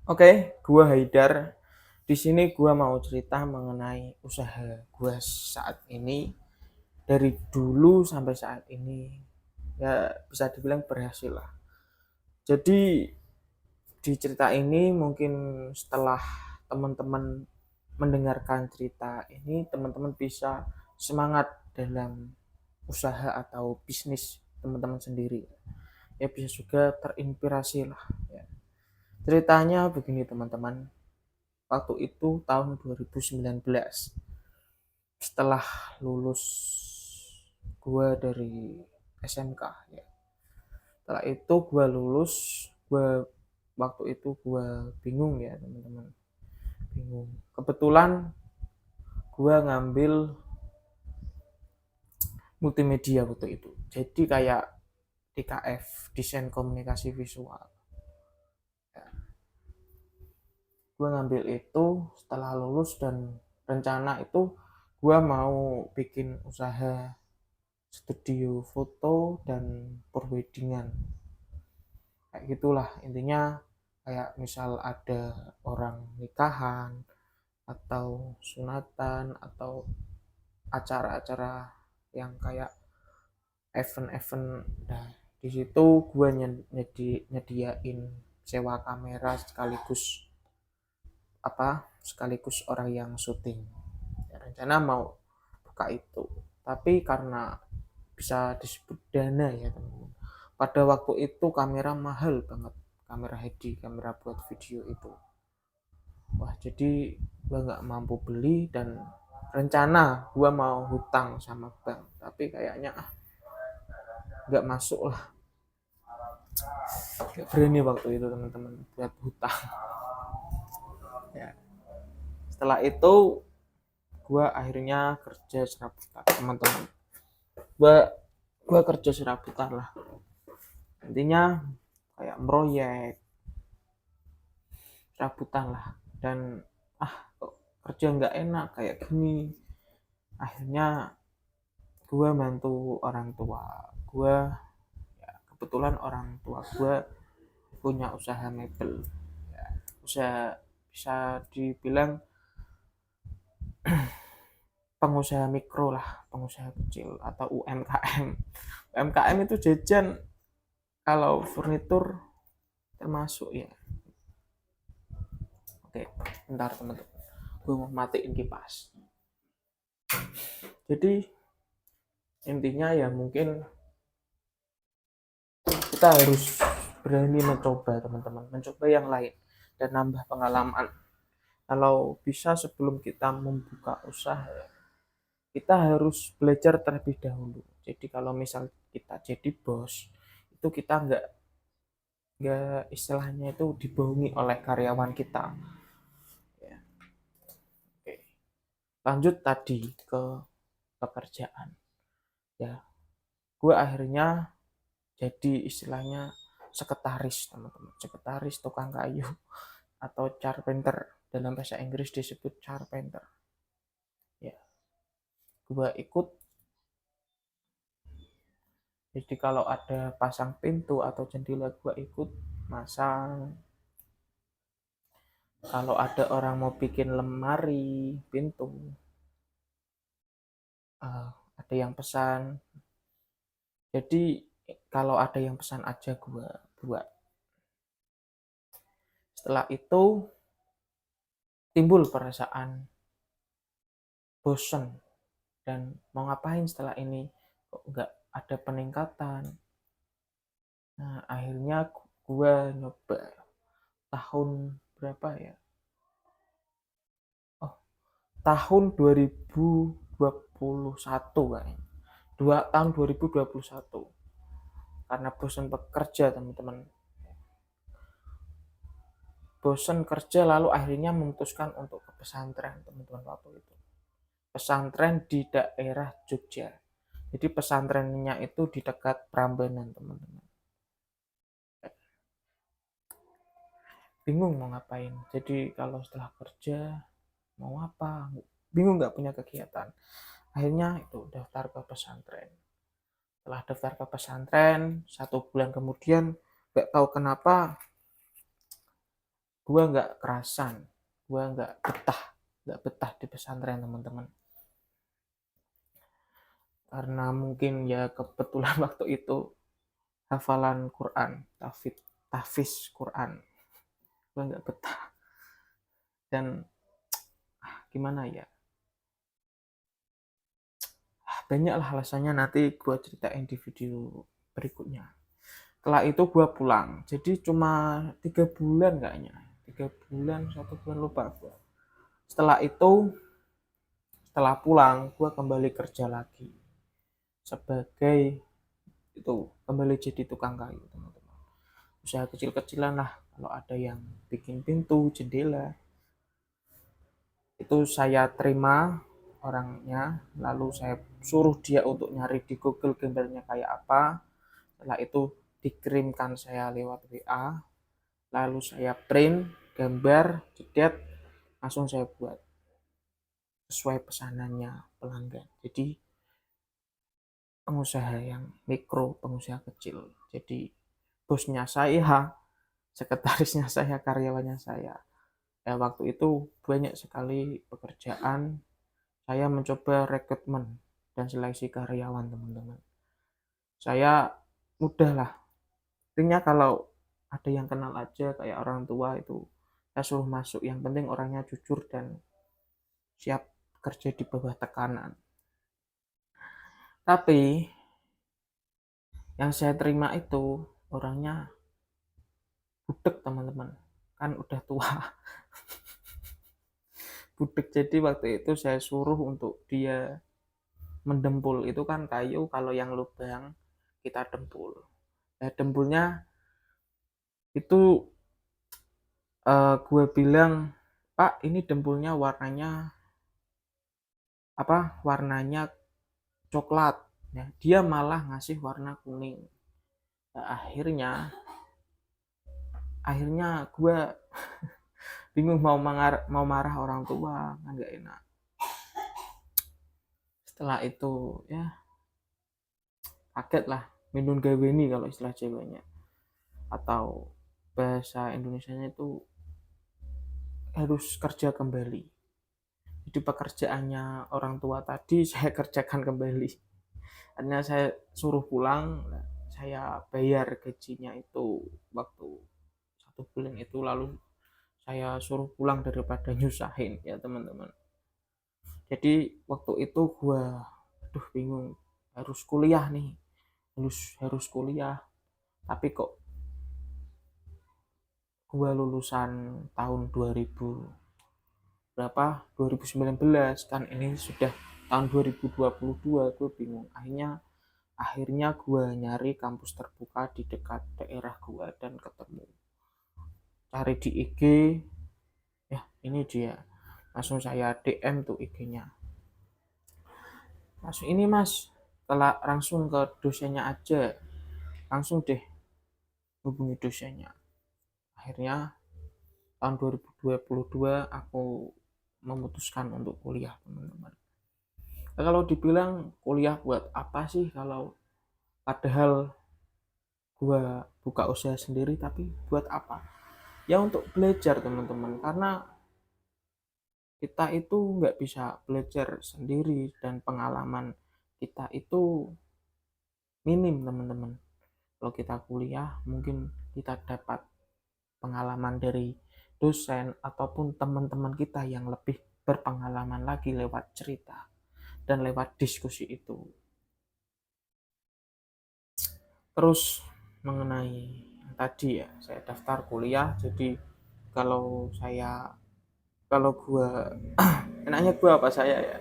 Oke, gua Haidar. Di sini gua mau cerita mengenai usaha gua saat ini dari dulu sampai saat ini. Ya, bisa dibilang berhasil lah. Jadi di cerita ini mungkin setelah teman-teman mendengarkan cerita ini, teman-teman bisa semangat dalam usaha atau bisnis teman-teman sendiri. Ya bisa juga terinspirasi lah. Ya. Ceritanya begini teman-teman. Waktu itu tahun 2019 setelah lulus gua dari SMK ya. Setelah itu gua lulus, gua waktu itu gua bingung ya teman-teman, bingung. Kebetulan gua ngambil multimedia waktu itu, jadi kayak DKV, desain komunikasi visual ya. Gua ngambil itu setelah lulus dan rencana itu gua mau bikin usaha studio foto dan perweddingan kayak gitulah intinya, kayak misal ada orang nikahan atau sunatan atau acara-acara yang kayak event-event. Nah di situ gue nyediain sewa kamera sekaligus sekaligus orang yang syuting ya, rencana mau buka itu, tapi karena bisa disebut dana ya teman-teman, pada waktu itu kamera mahal banget, kamera HD, kamera buat video itu. Wah jadi gua nggak mampu beli dan rencana gua mau hutang sama bank, tapi kayaknya nggak masuk lah, nggak berani waktu itu teman-teman buat hutang ya. Setelah itu gua akhirnya kerja serabutan teman-teman, gua gua kerja serabutan lah, intinya kayak proyek serabutan lah. Dan kok kerja nggak enak kayak gini, akhirnya gue bantu orang tua gue ya, kebetulan orang tua gue punya usaha mebel ya, usaha bisa dibilang pengusaha mikro lah, pengusaha kecil atau UMKM. UMKM itu jajan, kalau furnitur termasuk ya. Oke, bentar teman-teman, gue mau matiin kipas. Jadi intinya ya mungkin kita harus berani mencoba teman-teman, mencoba yang lain dan nambah pengalaman. Kalau bisa sebelum kita membuka usaha, kita harus belajar terlebih dahulu. Jadi kalau misal kita jadi bos, itu kita nggak istilahnya itu dibohongi oleh karyawan kita ya. Oke, lanjut tadi ke pekerjaan ya. Gue akhirnya jadi istilahnya sekretaris teman-teman, sekretaris tukang kayu atau carpenter, dalam bahasa Inggris disebut carpenter ya. Gue ikut, jadi kalau ada pasang pintu atau jendela gue ikut masang, kalau ada orang mau bikin lemari pintu, ada yang pesan, jadi kalau ada yang pesan aja gue buat. Setelah itu timbul perasaan bosen dan mau ngapain setelah ini, kok nggak ada peningkatan. Nah akhirnya gue nyoba tahun berapa ya, oh tahun 2021 kayaknya, tahun 2021, karena bosan bekerja teman-teman, bosan kerja lalu akhirnya memutuskan untuk ke pesantren teman-teman. Waktu itu pesantren di daerah Jogja, jadi pesantrennya itu di dekat Prambanan teman-teman. Bingung mau ngapain, jadi kalau setelah kerja mau apa, bingung nggak punya kegiatan, akhirnya itu daftar ke pesantren. Setelah daftar ke pesantren 1 bulan kemudian, nggak tahu kenapa Gua nggak kerasan, gua nggak betah di pesantren teman-teman, karena mungkin ya kebetulan waktu itu hafalan Quran, tahfiz Quran, gua nggak betah. Dan gimana ya, banyak lah alasannya, nanti gua ceritain di video berikutnya. Setelah itu gua pulang, jadi cuma 3 bulan kayaknya, 3 bulan 1 bulan lupa gua. Setelah itu, setelah pulang gua kembali kerja lagi sebagai itu, kembali jadi tukang kayu teman-teman. Usaha kecil-kecilan lah, kalau ada yang bikin pintu jendela itu saya terima orangnya, lalu saya suruh dia untuk nyari di Google gambarnya kayak apa. Setelah itu dikirimkan saya lewat WA, lalu saya print gambar, cedet, langsung saya buat sesuai pesanannya pelanggan. Jadi pengusaha yang mikro, pengusaha kecil. Jadi bosnya saya, sekretarisnya saya, karyawannya saya. Ya, waktu itu banyak sekali pekerjaan. Saya mencoba rekrutmen dan seleksi karyawan teman-teman. Saya mudah lah, intinya kalau ada yang kenal aja kayak orang tua itu saya suruh masuk, yang penting orangnya jujur dan siap kerja di bawah tekanan. Tapi yang saya terima itu orangnya budek teman-teman, kan udah tua. Budek, jadi waktu itu saya suruh untuk dia mendempul, itu kan kayu kalau yang lubang kita dempul. Nah, dempulnya itu gue bilang, Pak ini dempulnya warnanya apa, warnanya coklat. Nah, dia malah ngasih warna kuning. Nah, akhirnya gue bingung mau marah orang tua kan gak enak. Setelah itu ya kaget lah, minun gaweni kalau istilah Jawanya, atau bahasa Indonesianya itu harus kerja kembali. Jadi pekerjaannya orang tua tadi saya kerjakan kembali. Akhirnya saya suruh pulang, saya bayar gajinya itu waktu 1 bulan itu, lalu saya suruh pulang daripada nyusahin ya teman-teman. Jadi waktu itu gua aduh bingung, harus kuliah nih, harus kuliah, tapi kok gua lulusan tahun 2000 berapa, 2019 kan, ini sudah tahun 2022. Gue bingung, akhirnya gue nyari kampus terbuka di dekat daerah gue dan ketemu, cari di IG, ya ini dia, langsung saya DM tuh IG-nya, langsung ini mas, setelah langsung ke dosennya aja, langsung deh hubungi dosennya. Akhirnya tahun 2022 aku memutuskan untuk kuliah teman-teman. Nah, kalau dibilang kuliah buat apa sih, kalau padahal gua buka usaha sendiri, tapi buat apa? Ya untuk belajar teman-teman, karena kita itu nggak bisa belajar sendiri dan pengalaman kita itu minim teman-teman. Kalau kita kuliah mungkin kita dapat pengalaman dari dosen ataupun teman-teman kita yang lebih berpengalaman lagi lewat cerita dan lewat diskusi itu. Terus mengenai tadi ya, saya daftar kuliah, jadi kalau gua enaknya gua apa saya ya,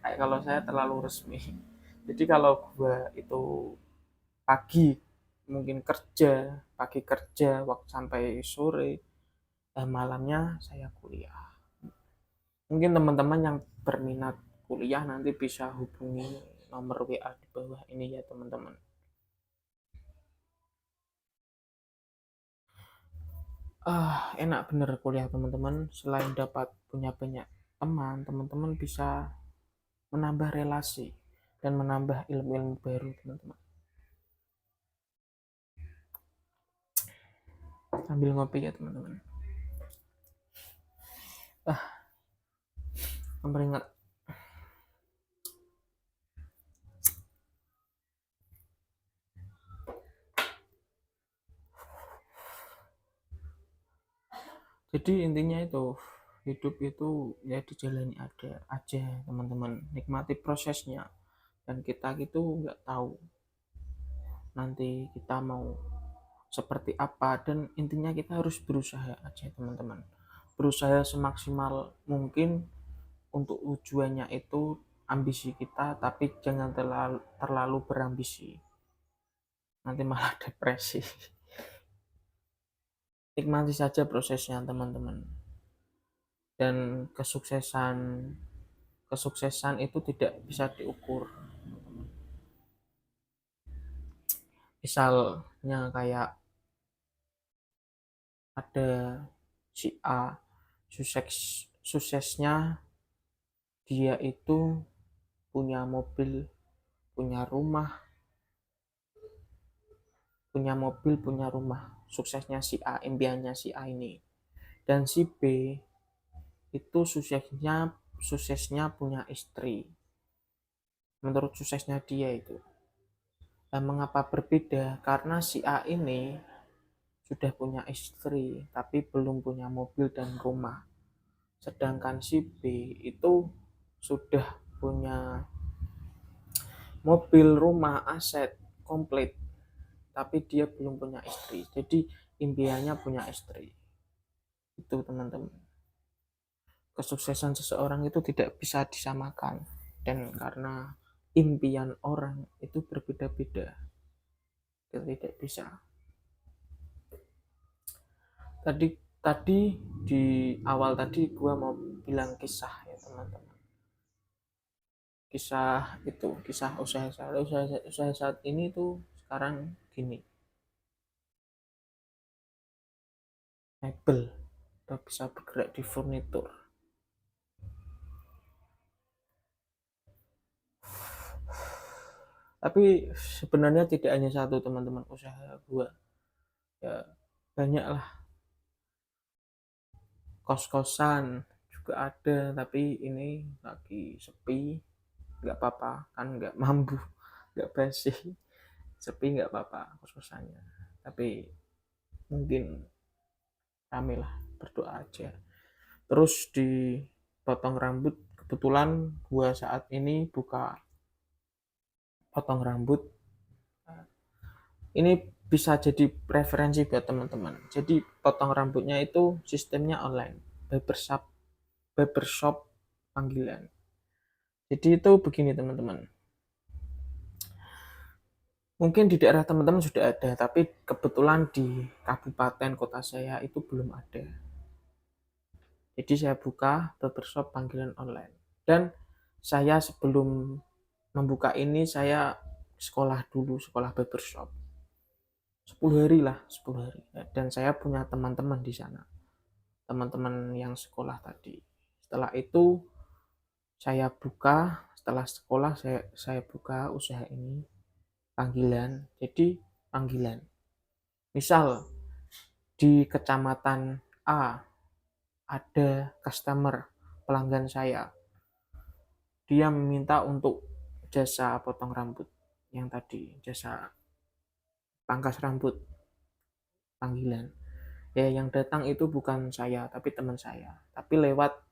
kayak kalau saya terlalu resmi. Jadi kalau gua itu pagi mungkin kerja waktu sampai sore, malamnya saya kuliah. Mungkin teman-teman yang berminat kuliah nanti bisa hubungi nomor WA di bawah ini ya teman-teman. Enak bener kuliah teman-teman, selain dapat punya banyak teman, teman-teman bisa menambah relasi dan menambah ilmu-ilmu baru teman-teman. Sambil ngopi ya teman-teman. memperingat. Jadi intinya itu, hidup itu ya dijalani aja teman-teman, nikmati prosesnya. Dan kita itu nggak tahu nanti kita mau seperti apa, dan intinya kita harus berusaha aja teman-teman, berusaha semaksimal mungkin untuk tujuannya itu ambisi kita, tapi jangan terlalu berambisi, nanti malah depresi. Nikmati saja prosesnya teman-teman, dan kesuksesan itu tidak bisa diukur. Misalnya kayak ada si A, suksesnya dia itu punya mobil, punya rumah, punya rumah. Suksesnya si A, impiannya si A ini. Dan si B itu suksesnya punya istri. Menurut suksesnya dia itu. Dan mengapa berbeda? Karena si A ini sudah punya istri, tapi belum punya mobil dan rumah. Sedangkan si B itu sudah punya mobil, rumah, aset komplit, tapi dia belum punya istri. Jadi impiannya punya istri. Itu teman-teman. Kesuksesan seseorang itu tidak bisa disamakan, dan karena impian orang itu berbeda-beda, itu tidak bisa. Tadi di awal tadi gua mau bilang kisah ya teman-teman, kisah usaha saat ini tuh sekarang gini, mebel udah bisa bergerak di furnitur. Tapi sebenarnya tidak hanya satu teman-teman usaha gua, ya banyak lah. Kos-kosan juga ada, tapi ini lagi sepi, nggak apa-apa kan, nggak mampu, nggak basi, sepi nggak apa-apa kos-kosannya, tapi mungkin rame lah, berdoa aja. Terus di potong rambut, kebetulan gua saat ini buka potong rambut. Ini bisa jadi preferensi buat teman-teman. Jadi potong rambutnya itu sistemnya online, barbershop panggilan. Jadi itu begini teman-teman, mungkin di daerah teman-teman sudah ada, tapi kebetulan di kabupaten kota saya itu belum ada. Jadi saya buka barbershop panggilan online, dan saya sebelum membuka ini saya sekolah barbershop 10 hari lah, 10 hari, dan saya punya teman-teman di sana, teman-teman yang sekolah tadi. Setelah itu setelah sekolah saya buka usaha ini panggilan. Jadi panggilan, misal di kecamatan A ada customer pelanggan saya, dia meminta untuk jasa potong rambut yang tadi, jasa pangkas rambut panggilan. Ya yang datang itu bukan saya tapi teman saya, tapi lewat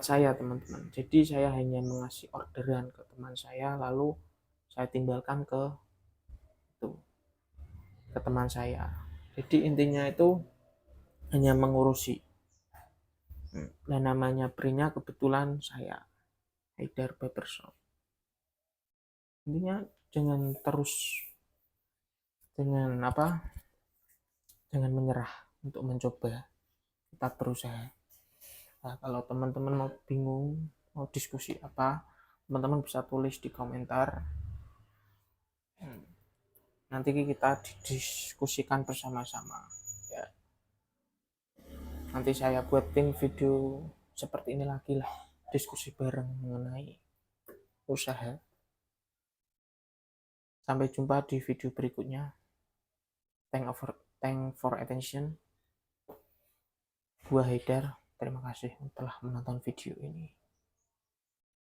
saya teman-teman. Jadi saya hanya mengasih orderan ke teman saya, lalu saya tinggalkan ke teman saya. Jadi intinya itu hanya mengurusi. Dan namanya brandnya kebetulan saya, Haidar Barbershop. Intinya jangan menyerah untuk mencoba, tetap berusaha. Nah, kalau teman-teman mau bingung, mau diskusi apa, teman-teman bisa tulis di komentar. Nanti kita didiskusikan bersama-sama. Ya. Nanti saya buatin video seperti ini lagi lah, diskusi bareng mengenai usaha. Sampai jumpa di video berikutnya. Thank for attention. Gua Haidar. Terima kasih telah menonton video ini.